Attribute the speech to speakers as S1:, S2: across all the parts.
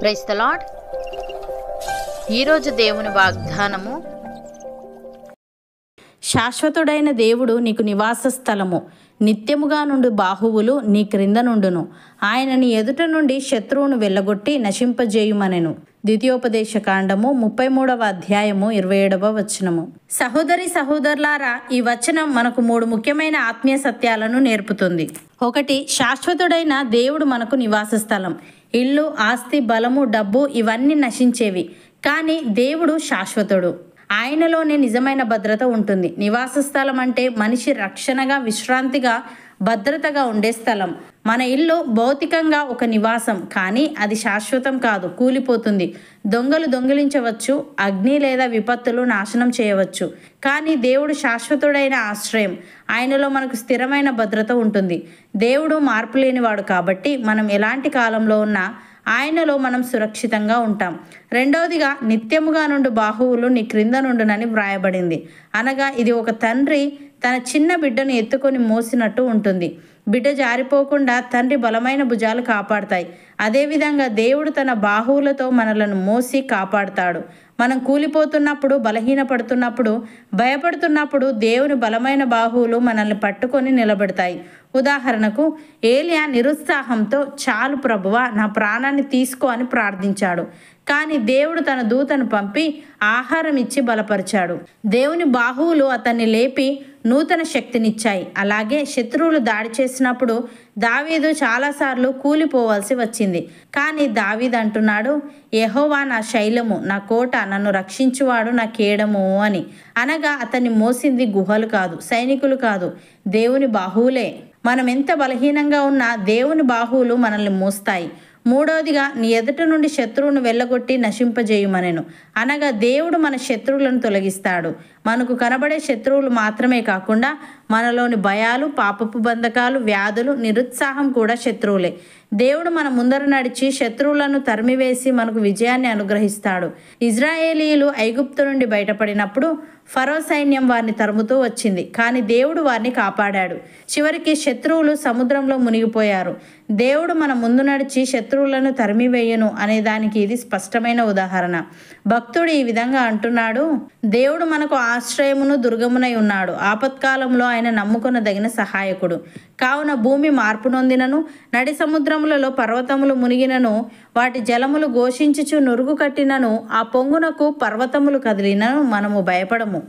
S1: Praise the lord. ఈరోజు దేవుని వాగ్దానము,
S2: శాశ్వతుడైన దేవుడు నీకు నివాస స్థలము, నిత్యముగా నుండి బాహువులు నీ క్రింద నుండును. ఆయన నీ ఎదుట నుండి శత్రువును వెళ్ళగొట్టి నశింపజేయుమనెను. ద్వితీయోపదేశ కాండము 33వ అధ్యాయము 27వ వచనము. సహోదరి సహోదరులారా, ఈ వచనం మనకు 3 ముఖ్యమైన ఆత్మీయ సత్యాలను నేర్పుతుంది. 1. శాశ్వతుడైన దేవుడు మనకు నివాస స్థలం. ఇల్లు, ఆస్తి, బలము, డబ్బు ఇవన్నీ నశించేవి, కానీ దేవుడు శాశ్వతుడు. ఆయనలోనే నిజమైన భద్రత ఉంటుంది. నివాస స్థలం అంటే మనిషి రక్షణగా, విశ్రాంతిగా, భద్రతగా ఉండే స్థలం. మన ఇల్లు భౌతికంగా ఒక నివాసం, కానీ అది శాశ్వతం కాదు, కూలిపోతుంది. దొంగలు దొంగిలించవచ్చు, అగ్ని లేదా విపత్తులు నాశనం చేయవచ్చు, కానీ దేవుడు శాశ్వతుడైన ఆశ్రయం. ఆయనలో మనకు స్థిరమైన భద్రత ఉంటుంది. దేవుడు మార్పు లేనివాడు కాబట్టి మనం ఎలాంటి కాలంలో ఉన్నా ఆయనలో మనం సురక్షితంగా ఉంటాం. 2వదిగా, నిత్యముగా నుండి బాహువులు నీ క్రింద నుండునని వ్రాయబడింది. అనగా ఇది ఒక తండ్రి తన చిన్న బిడ్డను ఎత్తుకొని మోసినట్టు ఉంటుంది. బిడ్డ జారిపోకుండా తండ్రి బలమైన భుజాలు కాపాడతాయి. అదేవిధంగా దేవుడు తన బాహువులతో మనలను మోసి కాపాడుతాడు. మనం కూలిపోతున్నప్పుడు, బలహీనపడుతున్నప్పుడు, భయపడుతున్నప్పుడు దేవుని బలమైన బాహువులు మనల్ని పట్టుకొని నిలబెడతాయి. ఉదాహరణకు, ఏలియా నిరుత్సాహంతో, చాలు ప్రభువా, నా ప్రాణాన్ని తీసుకో అని ప్రార్థించాడు. కానీ దేవుడు తన దూతను పంపి ఆహారం ఇచ్చి బలపరిచాడు. దేవుని బాహువులు అతన్ని లేపి నూతన శక్తినిచ్చాయి. అలాగే శత్రువులు దాడి చేసినప్పుడు దావీదు చాలాసార్లు కూలిపోవాల్సి వచ్చింది. కానీ దావీదు అంటున్నాడు, యెహోవా నా శైలము, నా కోట, నన్ను రక్షించువాడు నా కేడము అని. అనగా అతన్ని మోసింది గుహలు కాదు, సైనికులు కాదు, దేవుని బాహువులే. మనం ఎంత బలహీనంగా ఉన్నా దేవుని బాహువులు మనల్ని మోస్తాయి. 3వదిగా, నీ ఎదుట నుండి శత్రువును వెళ్ళగొట్టి నశింపజేయుమనెను. అనగా దేవుడు మన శత్రువులను తొలగిస్తాడు. మనకు కనబడే శత్రువులు మాత్రమే కాకుండా మనలోని భయాలు, పాపపు బంధకాలు, వ్యాధులు, నిరుత్సాహం కూడా శత్రువులే. దేవుడు మన ముందర నడిచి శత్రువులను తరిమివేసి మనకు విజయాన్ని అనుగ్రహిస్తాడు. ఇజ్రాయేలీయులు ఐగుప్తు నుండి బయటపడినప్పుడు ఫరో సైన్యం వారిని తరుముతూ వచ్చింది, కానీ దేవుడు వారిని కాపాడాడు. చివరికి శత్రువులు సముద్రంలో మునిగిపోయారు. దేవుడు మన ముందు నడిచి శత్రువులను తరిమివేయను అనే దానికి ఇది స్పష్టమైన ఉదాహరణ. భక్తుడు ఈ విధంగా అంటున్నాడు, దేవుడు మనకు ఆశ్రయమును, దుర్గమునై ఉన్నాడు. ఆపత్కాలంలో ఆయన నమ్ముకొనదగిన సహాయకుడు. కావున భూమి మార్పు నొందినను, నడి సముద్రములలో పర్వతములు మునిగినను, వాటి జలములు ఘోషించుచు నురుగు కట్టినను, ఆ పొంగునకు పర్వతములు కదిలినను మనము భయపడము.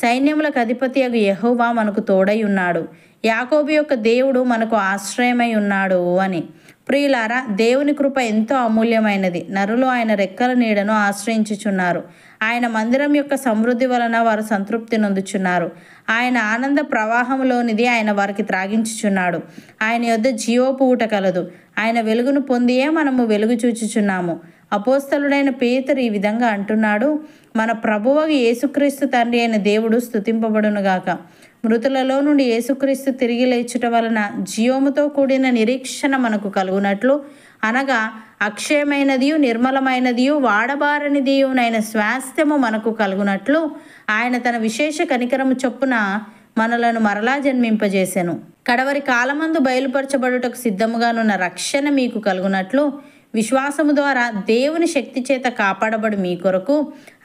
S2: సైన్యములకు అధిపతియగు యెహోవా మనకు తోడై ఉన్నాడు. యాకోబు యొక్క దేవుడు మనకు ఆశ్రయమై ఉన్నాడు అని. ప్రియులారా, దేవుని కృప ఎంతో అమూల్యమైనది. నరులు ఆయన రెక్కల నీడను ఆశ్రయించుచున్నారు. ఆయన మందిరం యొక్క సమృద్ధి వలన వారు సంతృప్తి నొందుచున్నారు. ఆయన ఆనంద ప్రవాహంలోనిది ఆయన వారికి త్రాగించుచున్నాడు. ఆయన యొద్ద జీవపు ఊట కలదు. ఆయన వెలుగును పొందియే మనము వెలుగు చూచుచున్నాము. అపోస్తలుడైన పేతురు ఈ విధంగా అంటున్నాడు, మన ప్రభువగు యేసుక్రీస్తు తండ్రి అయిన దేవుడు స్తుతింపబడునుగాక. మృతులలో నుండి యేసుక్రీస్తు తిరిగి లేచుట వలన జీవముతో కూడిన నిరీక్షణ మనకు కలుగునట్లు, అనగా అక్షయమైనదియు, నిర్మలమైనదియు, వాడబారనిదియునైన స్వాస్థ్యము మనకు కలుగునట్లు ఆయన తన విశేష కనికరము చొప్పున మనలను మరలా జన్మింపజేసెను. కడవరి కాలమందు బయలుపరచబడుటకు సిద్ధముగానున్న రక్షణ మీకు కలుగునట్లు విశ్వాసము ద్వారా దేవుని శక్తి చేత కాపాడబడి మీ కొరకు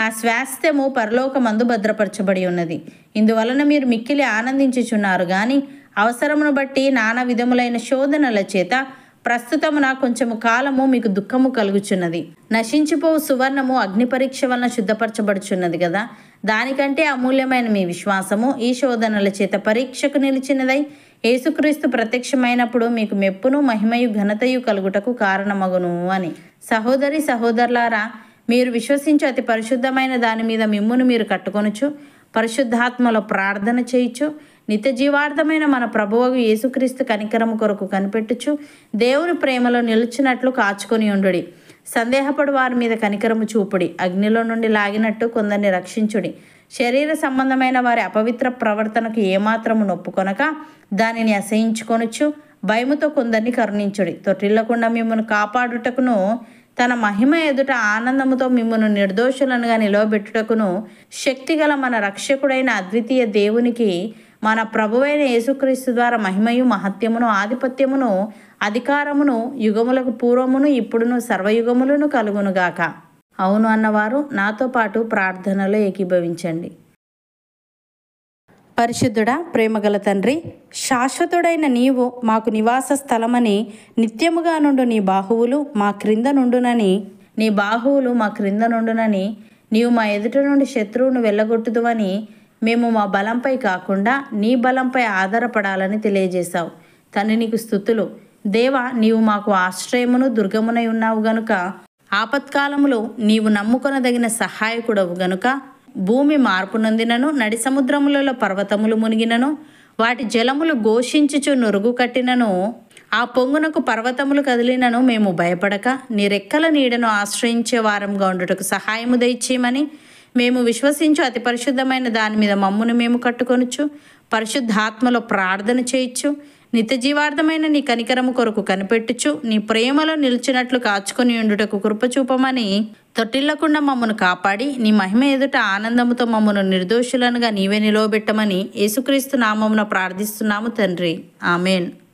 S2: ఆ స్వాస్థ్యము పరలోకమందు భద్రపరచబడి ఉన్నది. ఇందువలన మీరు మిక్కిలి ఆనందించుచున్నారు గాని అవసరమును బట్టి నానా విధములైన శోధనల చేత ప్రస్తుతమున కొంచెము కాలము మీకు దుఃఖము కలుగుచున్నది. నశించిపోవు సువర్ణము అగ్ని పరీక్ష వలన శుద్ధపరచబడుచున్నది కదా. దానికంటే అమూల్యమైన మీ విశ్వాసము ఈ శోధనల చేత పరీక్షకు నిలిచినదై యేసుక్రీస్తు ప్రత్యక్షమైనప్పుడు మీకు మెప్పును, మహిమయు, ఘనతయు కలుగుటకు కారణమగును అని. సహోదరి సహోదరులారా, మీరు విశ్వసించు అతి పరిశుద్ధమైన దాని మీద మిమ్మును మీరు కట్టుకొనుచు, పరిశుద్ధాత్మలో ప్రార్థన చేయుచు, నిత్య జీవార్థమైన మన ప్రభువగు యేసుక్రీస్తు కనికరము కొరకు కనిపెట్టుచు, దేవుని ప్రేమలో నిలుచున్నట్లు కాచుకొని ఉండుడి. సందేహపడు వారి మీద కనికరము చూపుడి. అగ్నిలో నుండి లాగినట్టు కొందరిని రక్షించుడి. శరీర సంబంధమైన వారి అపవిత్ర ప్రవర్తనకు ఏమాత్రము నొప్పుకొనక దానిని అసహించుకొనుచు భయముతో కొందరిని కరుణించుడి. తొట్టిల్లకుండా మిమ్మల్ని కాపాడుటకును, తన మహిమ ఎదుట ఆనందముతో మిమ్మల్ని నిర్దోషులనుగా నిలవబెట్టుటకును శక్తిగల మన రక్షకుడైన అద్వితీయ దేవునికి మన ప్రభువైన యేసుక్రీస్తు ద్వారా మహిమయు, మహత్యమును, ఆధిపత్యమును అధికారమును యుగములకు పూర్వమును ఇప్పుడును సర్వయుగములను కలుగునుగాక. అవును అన్నవారు నాతో పాటు ప్రార్థనలో ఏకీభవించండి. పరిశుద్ధుడా, ప్రేమగల తండ్రి, శాశ్వతుడైన నీవు మాకు నివాస స్థలమని, నిత్యముగా నుండు నీ బాహువులు మా క్రింద నుండునని, నీవు మా ఎదుట నుండి శత్రువును వెళ్ళగొట్టుదువని మేము మా బలంపై కాకుండా నీ బలంపై ఆధారపడాలని తెలియజేశావు. తండ్రి, నీకు స్తుతులు. దేవా, నీవు మాకు ఆశ్రయమును దుర్గమునై ఉన్నావు గనుక, ఆపత్కాలములో నీవు నమ్ముకొనదగిన సహాయకుడవు గనుక, భూమి మార్పు నొందినను, నడి సముద్రములలో పర్వతములు మునిగినను, వాటి జలములు ఘోషించుచు నురుగు కట్టినను, ఆ పొంగునకు పర్వతములు కదిలినను మేము భయపడక నీ రెక్కల నీడను ఆశ్రయించే వారంగా ఉండుటకు సహాయము దయచేయమని మేము విశ్వసించు అతి పరిశుద్ధమైన దాని మీద మమ్మును మేము కట్టుకొనుచు పరిశుద్ధాత్మలో ప్రార్థన చేయొచ్చు. నిత్య జీవార్థమైన నీ కనికరము కొరకు కనిపెట్టుచు నీ ప్రేమలో నిలిచినట్లు కాచుకొని ఉండుటకు కృపచూపమని, తొట్టిల్లకుండా మమ్మను కాపాడి నీ మహిమ ఎదుట ఆనందముతో మమ్మను నిర్దోషులనుగా నీవే నిలవబెట్టమని యేసుక్రీస్తు నామమున ప్రార్థిస్తున్నాము తండ్రి. ఆమెన్.